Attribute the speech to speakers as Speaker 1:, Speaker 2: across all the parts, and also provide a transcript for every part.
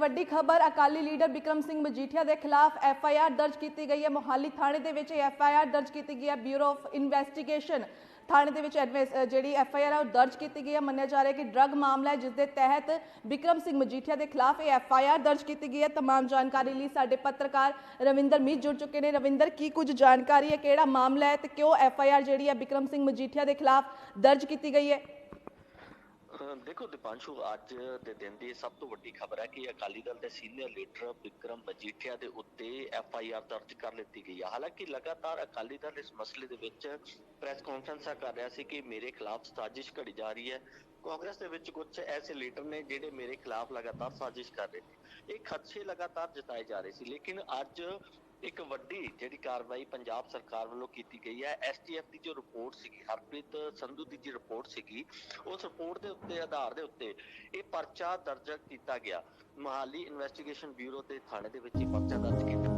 Speaker 1: वड्डी खबर अकाली लीडर बिक्रम सिंह मजीठिया के खिलाफ FIR दर्ज की गई है। मोहाली थाने के FIR दर्ज की गई है। ब्यूरो ऑफ इन्वेस्टिगेशन थाने के जी FIR है दर्ज की गई है। मन्या जा रहा है कि ड्रग मामला है जिसके तहत बिक्रम सिंह मजीठिया के खिलाफ FIR दर्ज की गई है। तमाम जानकारी लिए साडे पत्रकार रविंदर मीत जुड़ चुके हैं। रविंदर की कुछ जानकारी है, किहड़ा मामला है तो क्यों FIR जी है बिक्रम सिंह मजीठिया के खिलाफ दर्ज की गई है?
Speaker 2: देखो दीपांशु, अज के दिन की सब तो वड्डी खबर है कि अकाली दल के सीनियर लीडर बिक्रम मजीठिया के उत्ते FIR दर्ज कर ली गई है। हालांकि लगातार अकाली दल इस मसले दे विच प्रेस कॉन्फ्रेंस कर रहा सी कि मेरे खिलाफ साजिश घड़ी जा रही है। कांग्रेस दे विच कुछ ऐसे लीडर ने जिहड़े मेरे खिलाफ लगातार साजिश कर रहे थे। ये खदशे लगातार जताए जा रहे थे, लेकिन अज एक वड्डी जिहड़ी कार्रवाई पंजाब सरकार वालों की गई है। STF की जो रिपोर्ट सी, हरप्रीत संधू की जो रिपोर्ट सी, उस रिपोर्ट के उत्ते आधार के उत्ते ये परचा दर्ज किया गया। मोहाली इन्वेस्टिगेशन ब्यूरो के थाने के विच परचा दर्ज किया।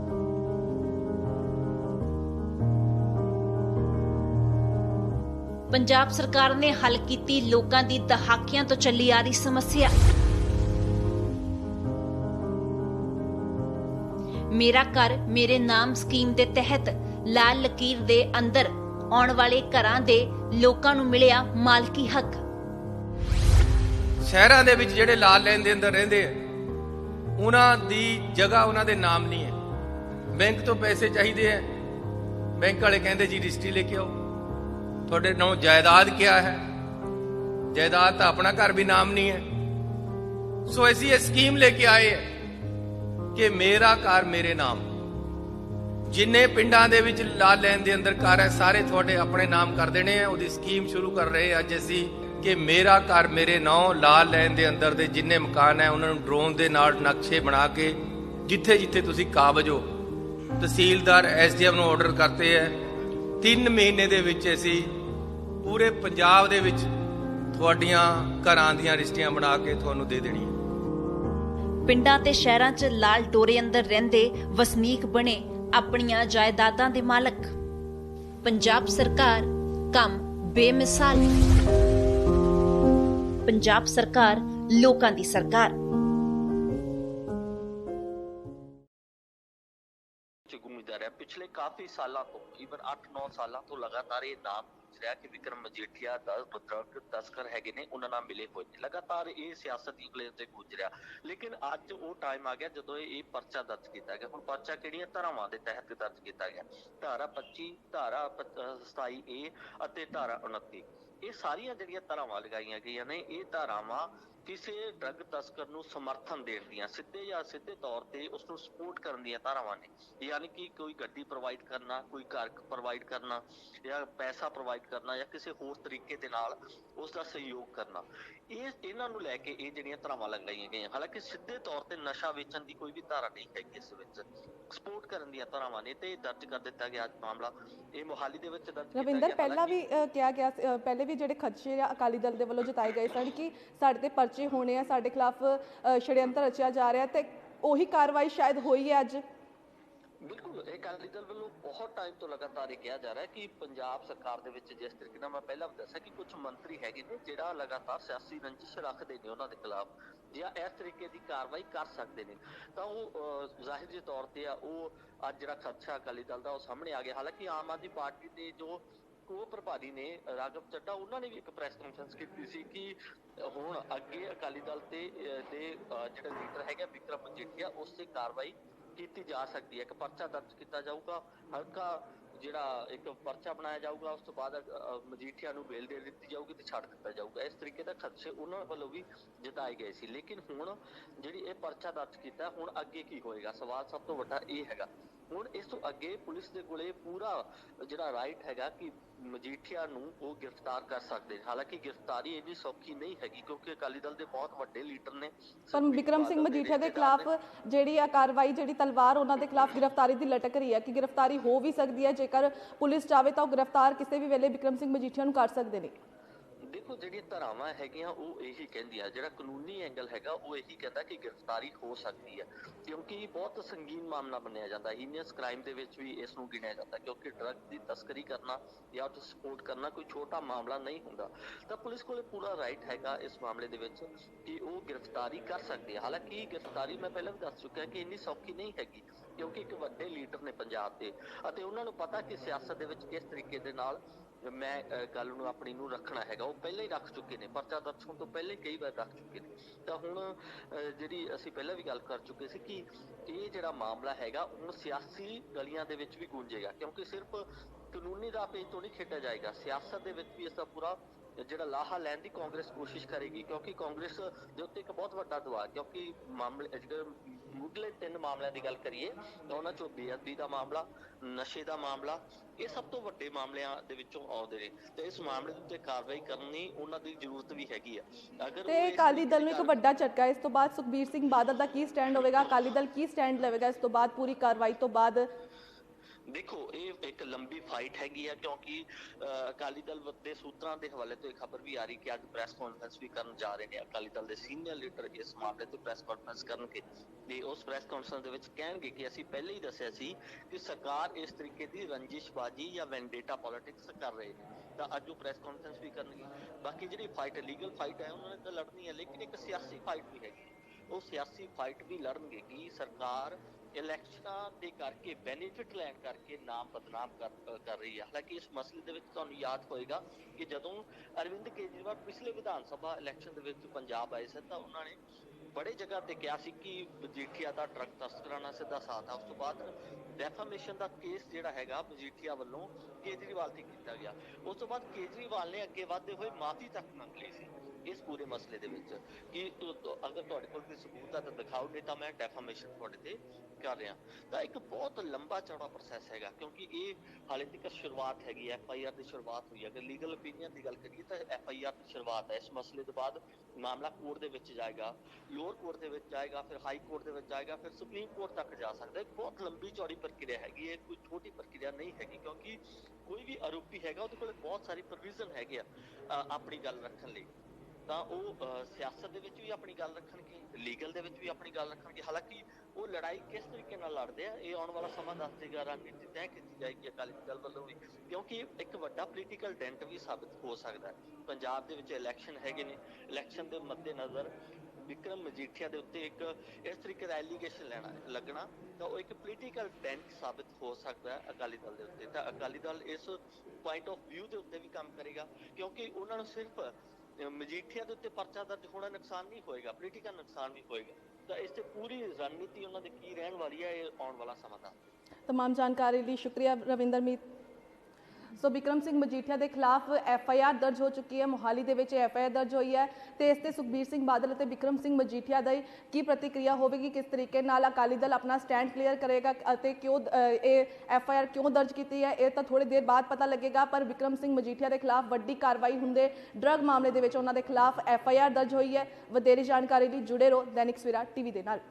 Speaker 3: पंजाब सरकार ने हल की लोकां दी दहाकियां तो चली आ रही समस्या। मेरा घर मेरे नाम स्कीम के तहत लाल लकीर दे अंदर आने वाले घरां दे लोकां नूं मिलिया मालकी हक।
Speaker 4: शहरां दे विच जिहड़े लाल लैन दे अंदर रहिंदे उन्हां दी जगह उन्हां दे नाम नहीं है। बैंक तो पैसे चाहिए है, बैंक वाले कहंदे जी रजिस्ट्री लेके आओ, थोड़े नाम जायदाद क्या है, जायदाद तो अपना घर भी नाम नहीं है। सो ऐसी ये स्कीम लेके आए है कि मेरा घर मेरे नाम। जिन्ने पिंडां दे विच लाल लैन दे अंदर घर है सारे थोड़े अपने नाम कर देने हैं। उहदी स्कीम शुरू कर रहे अज असी कि मेरा घर मेरे नाम। लाल लैन दे अंदर दे जिन्ने मकान है उन्होंने ड्रोन दे नाल नक्शे बना के जिथे जिथे तुसी काबज हो, तहसीलदार SDM नूं ऑर्डर करते हैं 3 महीने दे विच असी पूरे पंजाब दे विच तुहाडियां घरां दीयां रजिस्ट्रियां बना के तुहानूं दे देनी है।
Speaker 3: पिंडां ते शहरां च लाल डोरे अंदर रहिंदे वसनीक बने अपनियां जायदादां दे मालक। पंजाब सरकार कम बेमिसाल। पंजाब सरकार लोकां दी सरकार।
Speaker 2: पिछले काफी सालों तो ईवन 8-9 सालों तो लगातार ये नाम गूंज रहा कि बिक्रम मजीठिया ड्रग तस्कर है ने उन्हां नाल मिले हुए ने। लगातार ये सियासत यूले ते गूंज रहा, लेकिन अज वो टाइम आ गया जो ये परचा दर्ज किया गया। हुण परचा किहड़ियां धारावां दे तहत दर्ज किया गया? धारा 25, धारा 27A अते धारा 29। ये सारियां जिहड़ियां धारावां लगाईयां गईयां ने, ये धारावां किसी ड्रग तस्कर नूं समर्थन देण दियां, सीधे या सीधे तौर पर उसनूं सपोर्ट करन दियां धारावां ने। यानी कि कोई गड्डी प्रोवाइड करना, कोई घर प्रोवाइड करना, या पैसा प्रोवाइड करना, या किसी होर तरीके दे नाल उसका सहयोग करना, ये इन्हां नूं लैके ये जिहड़ियां धारावां लगाईयां गईयां। हालांकि सीधे तौर पर नशा वेचण दी कोई भी धारा नहीं है, इस विच सपोर्ट करन दियां धारावां ने ते दर्ज कर दिता गया मामला। ये मोहाली दे विच दर्ज
Speaker 1: रविंदर पहला भी क्या गया, पहले भी जिहड़े खदशे अकाली दल दे वल्लों जताए गए सन कि साडे ते परचे होने हैं, साडे खिलाफ षड्यंत्र रचिया जा रहा है, ते उही कार्रवाई शायद होई है अज।
Speaker 2: बिल्कुल, अकाली दल वालों बहुत टाइम तो लगातार ये कहा जा रहा है कि पंजाब सरकार दे विच जिस तरीके नाल मैं पहला भी दस्सिया कि कुछ मंत्री हैगे ने जिहड़ा लगातार सियासी रंजिश रखते हैं उन्हां दे खिलाफ, या इस तरीके की कार्रवाई कर सकते हैं, तो वो जाहिर जे तौर पर वो अज जिहड़ा खदशा अकाली दल का सामने आ गया। हालांकि आम आदमी पार्टी के जो को प्रभारी ने राघव चड्ढा उन्होंने भी एक प्रेस कॉन्फ्रेंस की सी कि हुण अगे अकाली दल ते जिहड़ा लीडर है बिक्रम मजीठिया उस ते कार्रवाई की जा सकती है। एक परचा दर्ज किया जाऊगा, हल्का जिहड़ा एक परचा बनाया जाऊगा, उस तो बाद मजीठिया नूं बेल दे दी जाऊगी तो छड्ड दिता जाऊगा। इस तरीके का खदशे उन्हां वालों भी जताए गए सी। लेकिन हुण जिहड़ी ये परचा दर्ज किया, हुण अगे की होएगा? सवाल सब तो वड्डा ये हैगा। हुण इस तो अगे पुलिस दे कोले पूरा जिहड़ा राइट हैगा कि मजीठिया नूं वो गिरफ्तार कर सकते हैं। हालांकि गिरफ्तारी इन्नी सौखी नहीं हैगी क्योंकि अकाली दल के बहुत वड्डे लीडर ने।
Speaker 1: पर बिक्रम सिंह मजीठिया के खिलाफ जिहड़ी कार्रवाई, जिहड़ी तलवार उन्हां दे खिलाफ गिरफ्तारी दी लटक रही है कि गिरफ्तारी हो भी सकती है जेकर पुलिस चाहे तो गिरफ्तार किसी भी वेले बिक्रम सिंह मजीठिया नूं कर सकते हैं।
Speaker 2: ਦੇਖੋ ਜਿਹੜੀਆਂ ਧਾਰਾਵਾਂ ਹੈਗੀਆਂ ਉਹ ਇਹੀ ਕਹਿੰਦੀਆਂ, ਜਿਹੜਾ ਕਾਨੂੰਨੀ ਐਂਗਲ ਹੈਗਾ ਉਹ ਇਹੀ ਕਹਿੰਦਾ ਕਿ ਗ੍ਰਿਫਤਾਰੀ ਹੋ ਸਕਦੀ ਹੈ, ਕਿਉਂਕਿ ਬਹੁਤ ਸੰਗੀਨ ਮਾਮਲਾ ਮੰਨਿਆ ਜਾਂਦਾ, ਹੀਨੀਅਸ ਕ੍ਰਾਈਮ ਦੇ ਵਿੱਚ ਵੀ ਇਸ ਨੂੰ ਗਿਣਿਆ ਜਾਂਦਾ, ਕਿਉਂਕਿ ਡਰੱਗ ਦੀ ਤਸਕਰੀ ਕਰਨਾ ਜਾਂ ਉਸ ਸਪੋਰਟ ਕਰਨਾ ਕੋਈ ਛੋਟਾ ਮਾਮਲਾ ਨਹੀਂ ਹੁੰਦਾ। ਤਾਂ ਪੁਲਿਸ ਕੋਲੇ ਪੂਰਾ ਰਾਈਟ ਹੈਗਾ ਇਸ ਮਾਮਲੇ ਦੇ ਵਿੱਚ ਕਿ ਉਹ ਗ੍ਰਿਫਤਾਰੀ ਕਰ ਸਕਦੀ ਹੈ। ਹਾਲਾਂਕਿ ਗ੍ਰਿਫਤਾਰੀ ਮੈਂ ਪਹਿਲਾਂ ਵੀ ਦੱਸ ਚੁੱਕਿਆ ਕਿ ਇੰਨੀ ਸੌਖੀ ਨਹੀਂ ਹੈਗੀ, ਕਿਉਂਕਿ ਇੱਕ ਵੱਡੇ ਲੀਡਰ ਨੇ ਪੰਜਾਬ ਦੇ ਅਤੇ ਉਹਨਾਂ ਨੂੰ ਪਤਾ ਕਿ ਸਿਆਸਤ ਦੇ ਵਿੱਚ ਕਿਸ ਤਰੀਕੇ ਦੇ ਨਾਲ ਮੈਂ ਗੱਲ ਨੂੰ ਆਪਣੀ ਨੂੰ ਰੱਖਣਾ ਹੈਗਾ। ਉਹ ਪਹਿਲਾਂ ਹੀ ਰੱਖ ਚੁੱਕੇ ਨੇ, ਪਰਚਾ ਦਰਜ ਹੋਣ ਤੋਂ ਪਹਿਲਾਂ ਹੀ ਕਈ ਵਾਰ ਰੱਖ ਚੁੱਕੇ ਨੇ। ਤਾਂ ਹੁਣ ਜਿਹੜੀ ਅਸੀਂ ਪਹਿਲਾਂ ਵੀ ਗੱਲ ਕਰ ਚੁੱਕੇ ਸੀ ਕਿ ਇਹ ਜਿਹੜਾ ਮਾਮਲਾ ਹੈਗਾ ਹੁਣ ਸਿਆਸੀ ਗਲੀਆਂ ਦੇ ਵਿੱਚ ਵੀ ਗੂੰਜੇਗਾ, ਕਿਉਂਕਿ ਸਿਰਫ ਕਾਨੂੰਨੀ ਰਾਹ ਪੇਜ ਤੋਂ ਨਹੀਂ ਖੇਡਿਆ ਜਾਏਗਾ, ਸਿਆਸਤ ਦੇ ਵਿੱਚ ਵੀ ਇਸ ਦਾ ਪੂਰਾ ਜਿਹੜਾ ਲਾਹਾ ਲੈਣ ਦੀ ਕਾਂਗਰਸ ਕੋਸ਼ਿਸ਼ ਕਰੇਗੀ, ਕਿਉਂਕਿ ਕਾਂਗਰਸ ਦੇ ਉੱਤੇ ਇੱਕ ਬਹੁਤ ਵੱਡਾ ਦਬਾਅ, ਕਿਉਂਕਿ ਮਾਮਲੇ ਜਿਹੜੇ ਮੁੱਢਲੇ 3 ਮਾਮਲਿਆਂ ਦੀ ਗੱਲ ਕਰੀਏ ਤਾਂ ਉਹਨਾਂ ਚੋਂ ਬੇਅਦਬੀ ਦਾ ਮਾਮਲਾ, ਨਸ਼ੇ ਦਾ ਮਾਮਲਾ, ਇਹ ਸਭ ਤੋਂ ਵੱਡੇ ਮਾਮਲਿਆਂ ਦੇ ਵਿੱਚੋਂ ਆਉਂਦੇ ਨੇ। ਤੇ ਇਸ ਮਾਮਲੇ ਦੇ ਉੱਤੇ ਕਾਰਵਾਈ ਕਰਨੀ ਉਹਨਾਂ ਦੀ ਜ਼ਰੂਰਤ ਵੀ ਹੈਗੀ ਆ। ਅਗਰ
Speaker 1: ਤੇ ਅਕਾਲੀ ਦਲ ਨੂੰ ਇੱਕ ਵੱਡਾ ਝਟਕਾ ਇਸ ਤੋਂ ਬਾਅਦ ਸੁਖਬੀਰ ਸਿੰਘ ਬਾਦਲ ਦਾ ਕੀ ਸਟੈਂਡ ਹੋਵੇਗਾ, ਅਕਾਲੀ ਦਲ ਕੀ ਸਟੈਂਡ ਲਵੇਗਾ ਇਸ ਤੋਂ ਬਾਅਦ ਪੂਰੀ ਕਾਰਵਾਈ ਤੋਂ ਬਾਅਦ?
Speaker 2: ਦੇਖੋ ਇਹ ਇੱਕ ਲੰਬੀ ਫਾਈਟ ਹੈਗੀ ਆ, ਕਿਉਂਕਿ ਅਕਾਲੀ ਦਲ ਦੇ ਸੂਤਰਾਂ ਦੇ ਹਵਾਲੇ ਤੋਂ ਇਹ ਖਬਰ ਵੀ ਆ ਰਹੀ ਕਿ ਅੱਜ ਪ੍ਰੈਸ ਕਾਨਫਰੰਸ ਵੀ ਕਰਨ ਜਾ ਰਹੇ ਨੇ ਅਕਾਲੀ ਦਲ ਦੇ ਸੀਨੀਅਰ ਲੀਡਰ ਇਸ ਮਾਮਲੇ ਤੇ ਪ੍ਰੈਸ ਕਾਨਫਰੰਸ ਕਰਨਗੇ ਤੇ ਉਸ ਪ੍ਰੈਸ ਕਾਨਫਰੰਸ ਦੇ ਵਿੱਚ ਕਹਿਣਗੇ ਕਿ ਅਸੀਂ ਪਹਿਲਾਂ ਹੀ ਦੱਸਿਆ ਸੀ ਕਿ ਸਰਕਾਰ ਇਸ ਤਰੀਕੇ ਦੀ ਰੰਜਿਸ਼ਬਾਜ਼ੀ ਜਾਂ ਵੈਂਡੇਟਾ ਪੋਲਿਟਿਕਸ ਕਰ ਰਹੇ ਨੇ। ਤਾਂ ਅੱਜ ਉਹ ਪ੍ਰੈਸ ਕਾਨਫਰੰਸ ਵੀ ਕਰਨਗੇ। ਬਾਕੀ ਜਿਹੜੀ ਫਾਈਟ ਲੀਗਲ ਫਾਈਟ ਹੈ ਉਹਨਾਂ ਨੇ ਤਾਂ ਲੜਨੀ ਹੈ, ਲੇਕਿਨ ਇੱਕ ਸਿਆਸੀ ਫਾਈਟ ਵੀ ਹੈਗੀ, ਉਹ ਸਿਆਸੀ ਫਾਈਟ ਵੀ ਲੜਨਗੇ ਕਿ ਸਰਕਾਰ ਇਲੈਕਸ਼ਨਾਂ ਦੇ ਕਰਕੇ ਬੈਨੀਫਿਟ ਲੈਣ ਕਰਕੇ ਨਾਮ ਬਦਨਾਮ ਕਰ ਰਹੀ ਹੈ। ਹਾਲਾਂਕਿ ਇਸ ਮਸਲੇ ਦੇ ਵਿੱਚ ਤੁਹਾਨੂੰ ਯਾਦ ਹੋਏਗਾ ਕਿ ਜਦੋਂ ਅਰਵਿੰਦ ਕੇਜਰੀਵਾਲ ਪਿਛਲੇ ਵਿਧਾਨ ਸਭਾ ਇਲੈਕਸ਼ਨ ਦੇ ਵਿੱਚ ਪੰਜਾਬ ਆਏ ਸਨ ਤਾਂ ਉਹਨਾਂ ਨੇ ਬੜੇ ਜਗ੍ਹਾ ਤੇ ਕਿਹਾ ਸੀ ਕਿ ਮਜੀਠੀਆ ਦਾ ਡਰੱਗ ਤਸਕਰਾਂ ਨਾਲ ਸਿੱਧਾ ਸਾਥ ਆ। ਉਸ ਤੋਂ ਬਾਅਦ ਡੈਫਾਮੇਸ਼ਨ ਦਾ ਕੇਸ ਜਿਹੜਾ ਹੈਗਾ ਮਜੀਠੀਆ ਵੱਲੋਂ ਕੇਜਰੀਵਾਲ ਤੇ ਕੀਤਾ ਗਿਆ। ਉਸ ਤੋਂ ਬਾਅਦ ਕੇਜਰੀਵਾਲ ਨੇ ਅੱਗੇ ਵਧਦੇ ਹੋਏ ਮਾਫੀ ਤੱਕ ਮੰਗ ਲਈ ਸੀ ਇਸ ਪੂਰੇ ਮਸਲੇ ਦੇ ਵਿੱਚ ਕਿ ਅਗਰ ਤੁਹਾਡੇ ਕੋਲ ਕੋਈ ਸਬੂਤ ਹੈ ਤਾਂ ਦਿਖਾਓ, ਨਹੀਂ ਤਾਂ ਮੈਂ ਡੈਫਾਮੇਸ਼ਨ ਤੁਹਾਡੇ ਤੇ ਕਰ ਰਿਹਾ। ਤਾਂ ਇੱਕ ਬਹੁਤ ਲੰਬਾ ਚੌੜਾ ਪ੍ਰੋਸੈਸ ਹੈਗਾ, ਕਿਉਂਕਿ ਇਹ ਹਾਲੇ ਤੱਕ ਸ਼ੁਰੂਆਤ ਹੈਗੀ, FIR ਦੀ ਸ਼ੁਰੂਆਤ ਹੋਈ ਹੈ। ਅਗਰ ਲੀਗਲ ਓਪੀਨੀਅਨ ਦੀ ਗੱਲ ਕਰੀਏ ਤਾਂ FIR ਦੀ ਸ਼ੁਰੂਆਤ ਹੈ। ਇਸ ਮਸਲੇ ਤੋਂ ਬਾਅਦ ਮਾਮਲਾ ਕੋਰਟ ਦੇ ਵਿੱਚ ਜਾਏਗਾ, ਲੋਅਰ ਕੋਰਟ ਦੇ ਵਿੱਚ ਜਾਏਗਾ, ਫਿਰ ਹਾਈ ਕੋਰਟ ਦੇ ਵਿੱਚ ਜਾਏਗਾ, ਫਿਰ ਸੁਪਰੀਮ ਕੋਰਟ ਤੱਕ ਜਾ ਸਕਦਾ। ਇੱਕ ਬਹੁਤ ਲੰਬੀ ਚੌੜੀ ਪ੍ਰਕਿਰਿਆ ਹੈਗੀ, ਇਹ ਕੋਈ ਛੋਟੀ ਪ੍ਰਕਿਰਿਆ ਨਹੀਂ ਹੈਗੀ, ਕਿਉਂਕਿ ਕੋਈ ਵੀ ਆਰੋਪੀ ਹੈਗਾ ਉਹਦੇ ਕੋਲ ਬਹੁਤ ਸਾਰੀ ਪ੍ਰੋਵੀਜ਼ਨ ਹੈਗੇ ਆ ਆਪਣੀ ਗੱਲ ਰੱਖਣ ਲਈ। ਤਾਂ ਉਹ ਸਿਆਸਤ ਦੇ ਵਿੱਚ ਵੀ ਆਪਣੀ ਗੱਲ ਰੱਖਣਗੇ, ਲੀਗਲ ਦੇ ਵਿੱਚ ਵੀ ਆਪਣੀ ਗੱਲ ਰੱਖਣਗੇ। ਹਾਲਾਂਕਿ ਉਹ ਲੜਾਈ ਕਿਸ ਤਰੀਕੇ ਨਾਲ ਲੜਦੇ ਆ ਇਹ ਆਉਣ ਵਾਲਾ ਸਮਾਂ ਦੱਸ ਦੇਗਾ। ਰਣਨੀਤੀ ਤੈਅ ਕੀਤੀ ਜਾਏਗੀ ਅਕਾਲੀ ਦਲ ਵੱਲੋਂ ਵੀ, ਕਿਉਂਕਿ ਇੱਕ ਵੱਡਾ ਪੋਲੀਟੀਕਲ ਡੈਂਟ ਵੀ ਸਾਬਿਤ ਹੋ ਸਕਦਾ ਹੈ। ਪੰਜਾਬ ਦੇ ਵਿੱਚ ਇਲੈਕਸ਼ਨ ਹੈਗੇ ਨੇ, ਇਲੈਕਸ਼ਨ ਦੇ ਮੱਦੇਨਜ਼ਰ ਵਿਕਰਮ ਮਜੀਠੀਆ ਦੇ ਉੱਤੇ ਇੱਕ ਇਸ ਤਰੀਕੇ ਦਾ ਐਲੀਗੇਸ਼ਨ ਲੱਗਣਾ ਤਾਂ ਉਹ ਇੱਕ ਪੋਲੀਟੀਕਲ ਡੈਂਟ ਸਾਬਿਤ ਹੋ ਸਕਦਾ ਹੈ ਅਕਾਲੀ ਦਲ ਦੇ ਉੱਤੇ। ਤਾਂ ਅਕਾਲੀ ਦਲ ਇਸ ਪੁਆਇੰਟ ਆਫ ਵਿਊ ਦੇ ਉੱਤੇ ਵੀ ਕੰਮ ਕਰੇਗਾ, ਕਿਉਂਕਿ ਉਹਨਾਂ ਨੂੰ ਸਿਰਫ ਮਜੀਠੀਆ ਦੇ ਉੱਤੇ ਪਰਚਾ ਦਰਜ ਹੋਣਾ ਨੁਕਸਾਨ ਨਹੀਂ ਹੋਏਗਾ, ਪੋਲੀਟੀਕਲ ਨੁਕਸਾਨ ਵੀ ਹੋਏਗਾ। ਤਾਂ ਇਸ ਤੇ ਪੂਰੀ ਰਣਨੀਤੀ ਉਹਨਾਂ ਦੀ ਕੀ ਰਹਿਣ ਵਾਲੀ ਹੈ ਇਹ ਆਉਣ ਵਾਲਾ ਸਮਾਂ ਦਾ।
Speaker 1: तमाम जानकारी ਲਈ शुक्रिया रविंदर मीत। सो बिक्रम सिंह मजीठिया के खिलाफ FIR दर्ज हो चुकी है, मोहाली के FIR दर्ज हुई है तो इस सुखबीर सिंह बादल और बिक्रम सिंह मजीठिया की प्रतिक्रिया होगी, किस तरीके नाल अकाली दल अपना स्टैंड क्लीयर करेगा, क्यों FIR क्यों दर्ज की है ये तो थोड़ी देर बाद पता लगेगा। पर बिक्रम सिंह मजीठिया के खिलाफ वड्डी कार्रवाई होंदे ड्रग मामले के खिलाफ FIR दर्ज हुई है। वधेरे जानकारी लिए जुड़े रहो दैनिक सवेरा TV के नाल।